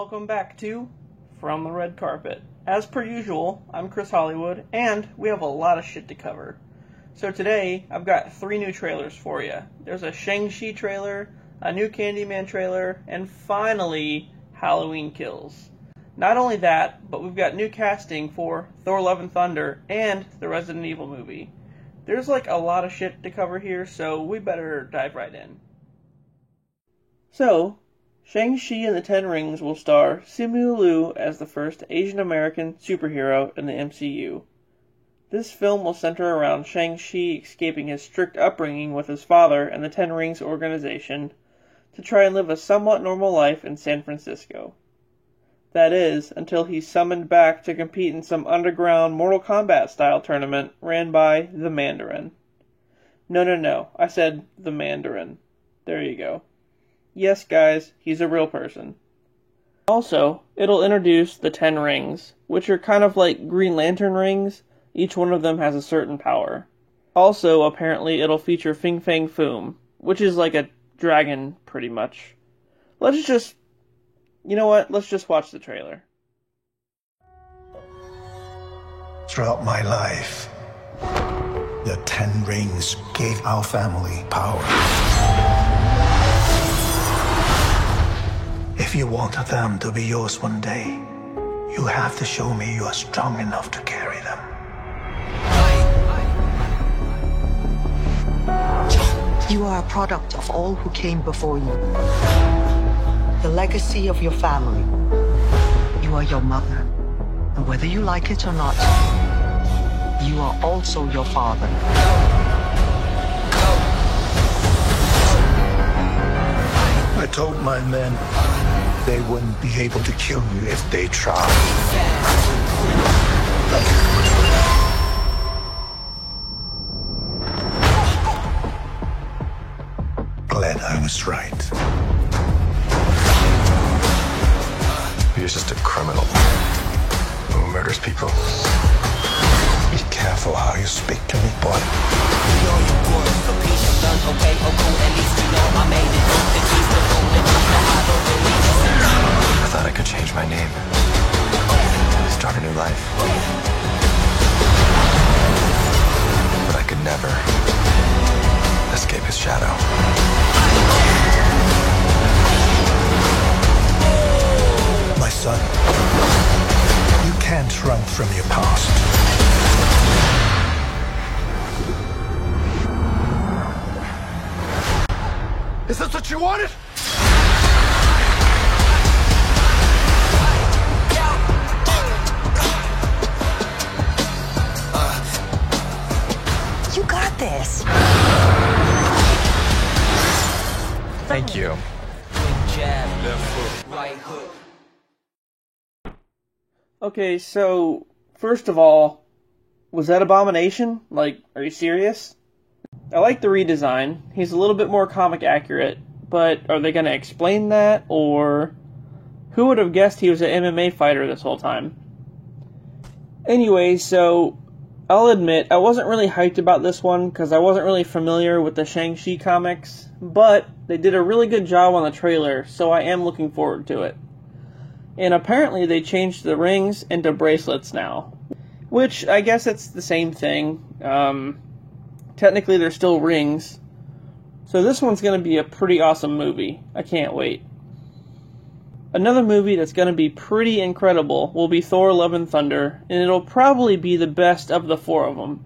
welcome back to From the Red Carpet. As per usual, I'm Chris Hollywood, and we have a lot of shit to cover. So today, I've got 3 new trailers for you. There's a Shang-Chi trailer, a new Candyman trailer, and finally, Halloween Kills. Not only that, but we've got new casting for Thor Love and Thunder and the Resident Evil movie. There's like a lot of shit to cover here, so we better dive right in. So, Shang-Chi and the Ten Rings will star Simu Liu as the first Asian-American superhero in the MCU. This film will center around Shang-Chi escaping his strict upbringing with his father and the Ten Rings organization to try and live a somewhat normal life in San Francisco. That is, until he's summoned back to compete in some underground Mortal Kombat-style tournament ran by the Mandarin. No, I said the Mandarin. There you go. Yes, guys, he's a real person. Also, it'll introduce the Ten Rings, which are kind of like Green Lantern rings. Each one of them has a certain power. Also, apparently, it'll feature Fin Fang Foom, which is like a dragon, pretty much. Let's just watch the trailer. Throughout my life, the Ten Rings gave our family power. If you want them to be yours one day, you have to show me you are strong enough to carry them. You are a product of all who came before you. The legacy of your family. You are your mother. And whether you like it or not, you are also your father. I told my men they wouldn't be able to kill you if they tried. Glad I was right. He's just a criminal who murders people. Be careful how you speak to me, boy. I thought I could change my name, start a new life. But I could never escape his shadow. My son, you can't run from your past. Is this what you wanted? You got this. Thank you. Okay, so, first of all, was that Abomination? Like, are you serious? I like the redesign. He's a little bit more comic accurate, but are they going to explain that, or who would have guessed he was an MMA fighter this whole time? Anyway, so I'll admit I wasn't really hyped about this one because I wasn't really familiar with the Shang-Chi comics, but they did a really good job on the trailer, so I am looking forward to it. And apparently they changed the rings into bracelets now, which I guess it's the same thing. Technically they're still rings. So this one's going to be a pretty awesome movie. I can't wait. Another movie that's going to be pretty incredible will be Thor Love and Thunder, and it'll probably be the best of the 4 of them.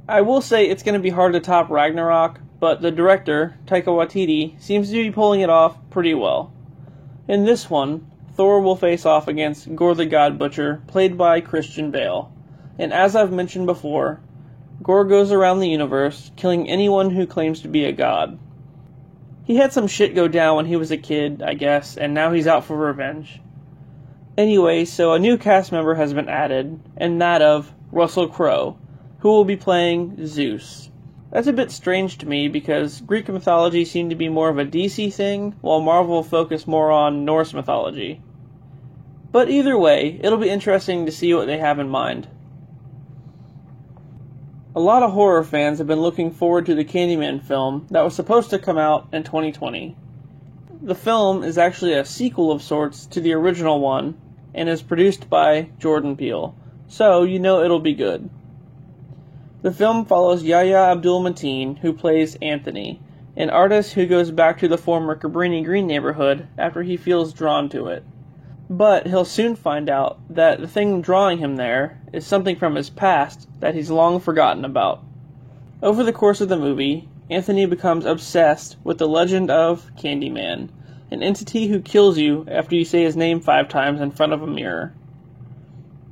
I will say it's going to be hard to top Ragnarok, but the director, Taika Waititi, seems to be pulling it off pretty well. In this one, Thor will face off against Gorr the God Butcher, played by Christian Bale. And as I've mentioned before, Gorr goes around the universe, killing anyone who claims to be a god. He had some shit go down when he was a kid, I guess, and now he's out for revenge. Anyway, so a new cast member has been added, and that of Russell Crowe, who will be playing Zeus. That's a bit strange to me because Greek mythology seemed to be more of a DC thing, while Marvel focused more on Norse mythology. But either way, it'll be interesting to see what they have in mind. A lot of horror fans have been looking forward to the Candyman film that was supposed to come out in 2020. the film is actually a sequel of sorts to the original one, and is produced by Jordan Peele, so you know it'll be good. The film follows Yahya Abdul-Mateen, who plays Anthony, an artist who goes back to the former Cabrini Green neighborhood after he feels drawn to it. But he'll soon find out that the thing drawing him there is something from his past that he's long forgotten about. Over the course of the movie, Anthony becomes obsessed with the legend of Candyman, an entity who kills you after you say his name 5 times in front of a mirror.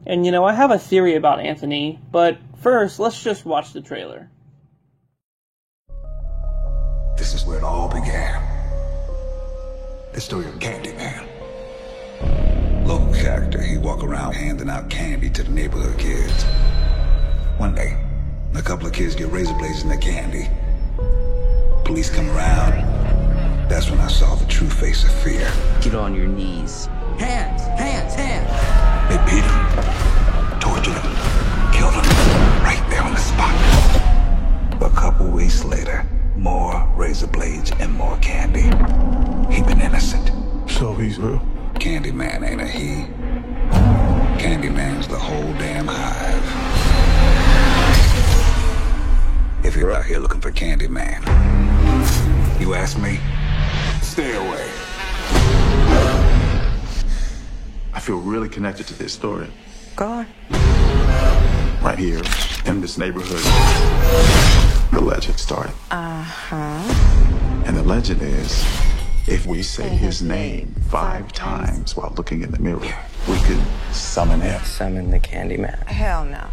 And you know, I have a theory about Anthony, but first, let's just watch the trailer. This is where it all began. The story of Candyman. Local character, he walk around handing out candy to the neighborhood kids. One day, a couple of kids get razor blades in their candy. Police come around. That's when I saw the true face of fear. Get on your knees. Hands, hands, hands. They beat him, tortured him, killed him, right there on the spot. A couple weeks later, more razor blades and more candy. He been innocent. So he's real? Candyman ain't a he. Candyman's the whole damn hive. If you're out here looking for Candyman, you ask me, stay away. I feel really connected to this story. Go on. Right here, in this neighborhood, the legend started. And the legend is, if we say his name 5 times while looking in the mirror, we could summon him. Summon the Candyman. Hell no.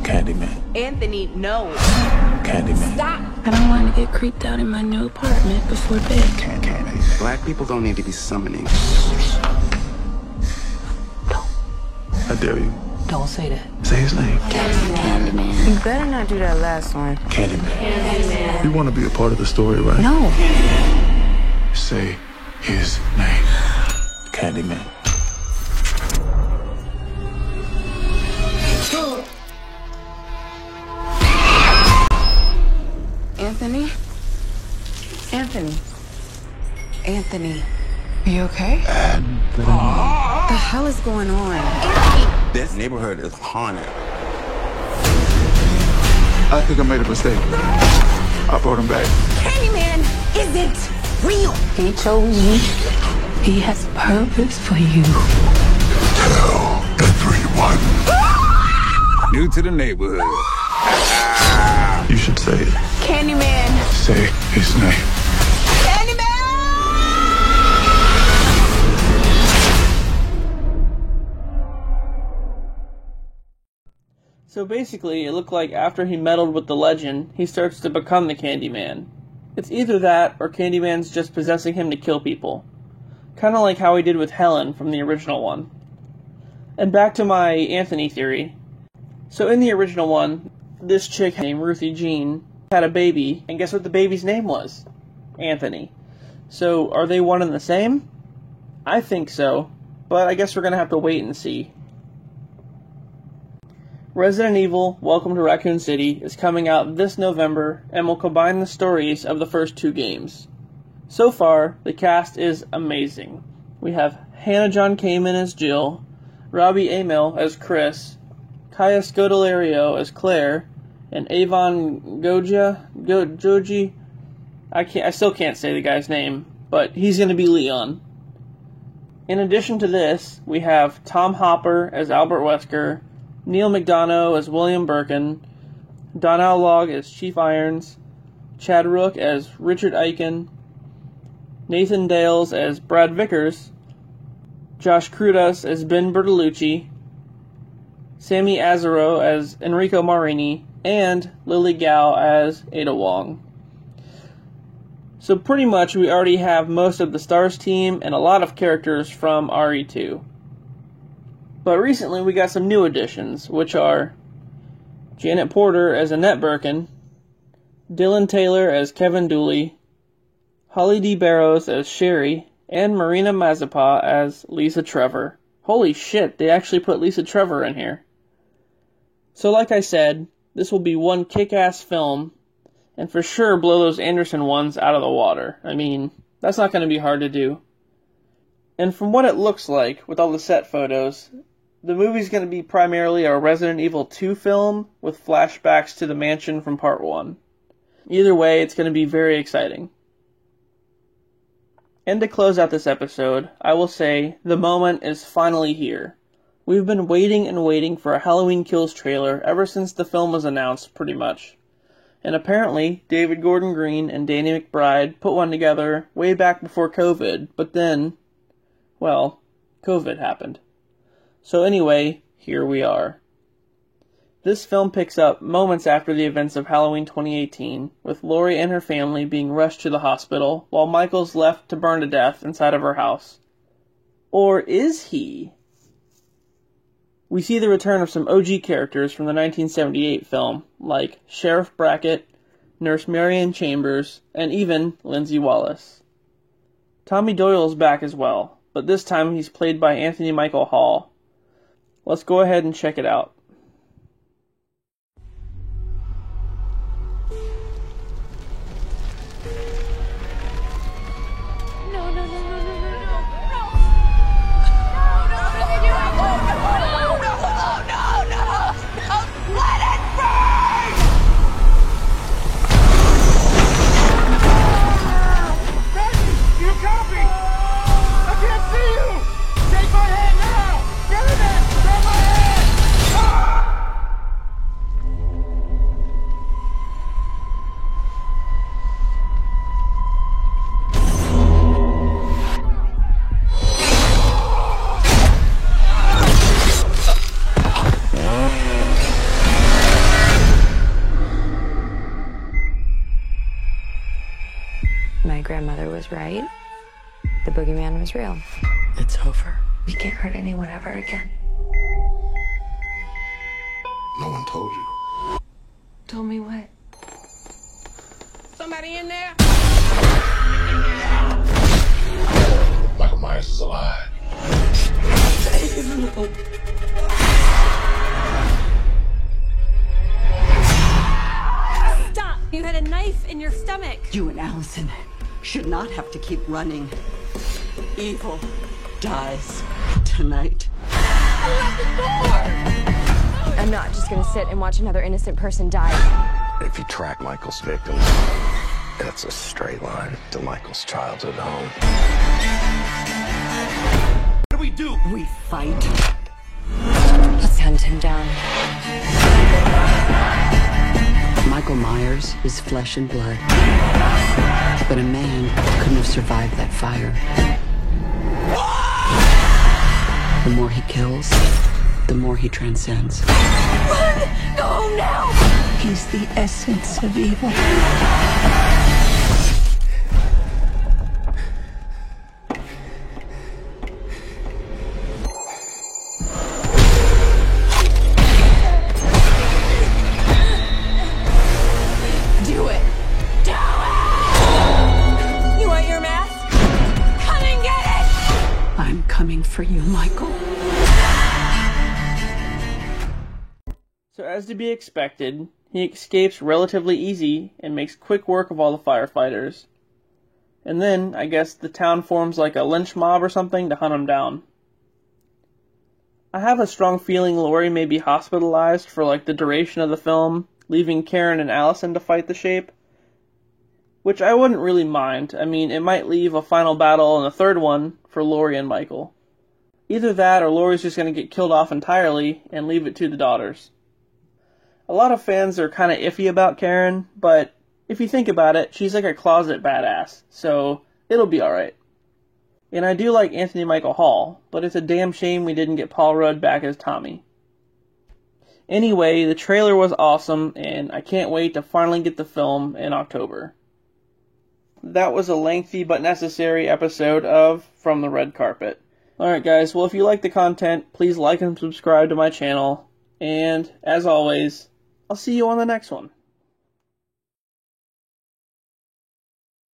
Candyman. Anthony, no. Candyman. Stop. I don't want to get creeped out in my new apartment before bed. Candyman. Black people don't need to be summoning. I dare you. Don't say that. Say his name. Candyman. You better not do that last one. Candyman. You want to be a part of the story, right? No. Say his name. Candyman. Anthony? Anthony? Anthony? Are you okay? What the hell is going on? This neighborhood is haunted. I think I made a mistake. I brought him back. Candyman isn't real. He chose you. He has purpose for you. Tell everyone. New to the neighborhood. You should say it. Candyman. Say his name. Candyman! So basically, it looked like after he meddled with the legend, he starts to become the Candyman. It's either that, or Candyman's just possessing him to kill people. Kinda like how he did with Helen from the original one. And back to my Anthony theory. So in the original one, this chick named Ruthie Jean had a baby, and guess what the baby's name was? Anthony. So, are they one and the same? I think so, but I guess we're gonna have to wait and see. Resident Evil Welcome to Raccoon City is coming out this November and will combine the stories of the first 2 games. So far, the cast is amazing. We have Hannah John Kamen as Jill, Robbie Amell as Chris, Kaya Scodelario as Claire, and Avon Joji. I still can't say the guy's name, but he's going to be Leon. In addition to this, we have Tom Hopper as Albert Wesker, Neil McDonough as William Birkin, Donal Logg as Chief Irons, Chad Rook as Richard Aiken, Nathan Dales as Brad Vickers, Josh Krudas as Ben Bertolucci, Sammy Azaro as Enrico Marini, and Lily Gao as Ada Wong. So pretty much we already have most of the STARS team and a lot of characters from RE2. But recently we got some new additions, which are Janet Porter as Annette Birkin, Dylan Taylor as Kevin Dooley, Holly D. Barrows as Sherry, and Marina Mazeppa as Lisa Trevor. Holy shit, they actually put Lisa Trevor in here. So like I said, this will be one kick-ass film, And for sure blow those Anderson ones out of the water. I mean, that's not going to be hard to do. And from what it looks like, with all the set photos, the movie's going to be primarily a Resident Evil 2 film with flashbacks to the mansion from Part 1. Either way, it's going to be very exciting. And to close out this episode, I will say, the moment is finally here. We've been waiting and waiting for a Halloween Kills trailer ever since the film was announced, pretty much. And apparently, David Gordon Green and Danny McBride put one together way back before COVID, but then, well, COVID happened. So anyway, here we are. This film picks up moments after the events of Halloween 2018, with Laurie and her family being rushed to the hospital, while Michael's left to burn to death inside of her house. Or is he? We see the return of some OG characters from the 1978 film, like Sheriff Brackett, Nurse Marion Chambers, and even Lindsay Wallace. Tommy Doyle's back as well, but this time he's played by Anthony Michael Hall. Let's go ahead and check it out. My grandmother was right. The boogeyman was real. It's over. We can't hurt anyone ever again. No one told you. Told me what? Somebody in there? Michael Myers is alive. Stop! You had a knife in your stomach. You and Allison should not have to keep running. Evil dies tonight. I'm not just gonna sit and watch another innocent person die. If you track Michael's victims, that's a straight line to Michael's childhood home. What do we do? We fight. Let's hunt him down. Michael Myers is flesh and blood. But a man couldn't have survived that fire. The more he kills, the more he transcends. Run! Go home now! He's the essence of evil. Do it! Do it! You want your mask? Come and get it! I'm coming for you, Michael. So as to be expected, he escapes relatively easy and makes quick work of all the firefighters. And then, I guess, the town forms like a lynch mob or something to hunt him down. I have a strong feeling Laurie may be hospitalized for like the duration of the film, leaving Karen and Allison to fight the Shape. Which I wouldn't really mind. I mean, it might leave a final battle in the third one for Laurie and Michael. Either that or Laurie's just going to get killed off entirely and leave it to the daughters. A lot of fans are kind of iffy about Karen, but if you think about it, she's like a closet badass, so it'll be alright. And I do like Anthony Michael Hall, but it's a damn shame we didn't get Paul Rudd back as Tommy. Anyway, the trailer was awesome, and I can't wait to finally get the film in October. That was a lengthy but necessary episode of From the Red Carpet. Alright guys, well if you like the content, please like and subscribe to my channel, and as always, I'll see you on the next one.